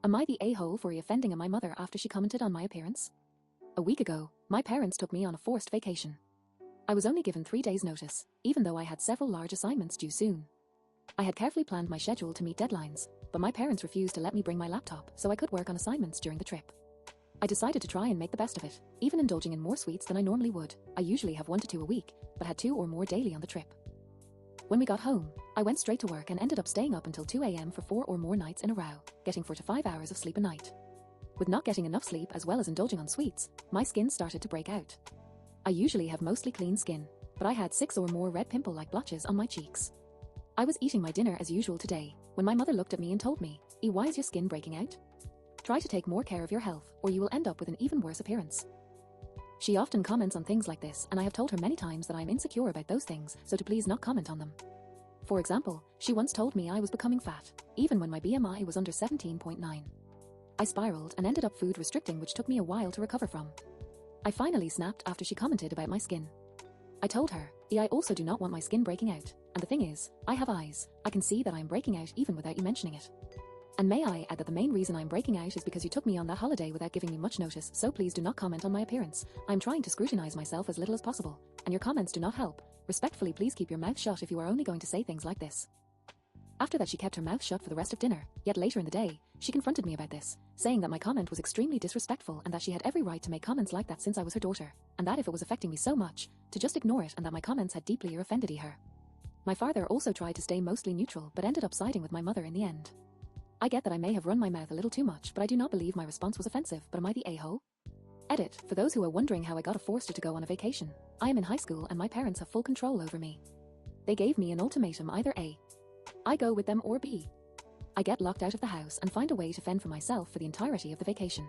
Am I the a-hole for offending my mother after she commented on my appearance? A week ago, my parents took me on a forced vacation. I was only given 3 days' notice, even though I had several large assignments due soon. I had carefully planned my schedule to meet deadlines, but my parents refused to let me bring my laptop so I could work on assignments during the trip. I decided to try and make the best of it, even indulging in more sweets than I normally would. I usually have 1 to 2 a week, but had 2 or more daily on the trip. When we got home, I went straight to work and ended up staying up until 2 a.m. for 4 or more nights in a row, getting 4 to 5 hours of sleep a night. With not getting enough sleep as well as indulging on sweets, my skin started to break out. I usually have mostly clean skin, but I had 6 or more red pimple-like blotches on my cheeks. I was eating my dinner as usual today, when my mother looked at me and told me, why is your skin breaking out? Try to take more care of your health, or you will end up with an even worse appearance. She often comments on things like this, and I have told her many times that I am insecure about those things, so to please not comment on them. For example, she once told me I was becoming fat, even when my BMI was under 17.9. I spiraled and ended up food restricting, which took me a while to recover from. I finally snapped after she commented about my skin. I told her, I also do not want my skin breaking out, and the thing is, I have eyes, I can see that I am breaking out even without you mentioning it. And may I add that the main reason I'm breaking out is because you took me on that holiday without giving me much notice, so please do not comment on my appearance. I'm trying to scrutinize myself as little as possible, and your comments do not help. Respectfully, please keep your mouth shut if you are only going to say things like this. After that, she kept her mouth shut for the rest of dinner, yet later in the day, she confronted me about this, saying that my comment was extremely disrespectful and that she had every right to make comments like that since I was her daughter, and that if it was affecting me so much, to just ignore it, and that my comments had deeply offended her. My father also tried to stay mostly neutral but ended up siding with my mother in the end. I get that I may have run my mouth a little too much, but I do not believe my response was offensive. But am I the a-hole? Edit, for those who are wondering how I got a forced to go on a vacation, I am in high school and my parents have full control over me. They gave me an ultimatum: either A, I go with them, or B, I get locked out of the house and find a way to fend for myself for the entirety of the vacation.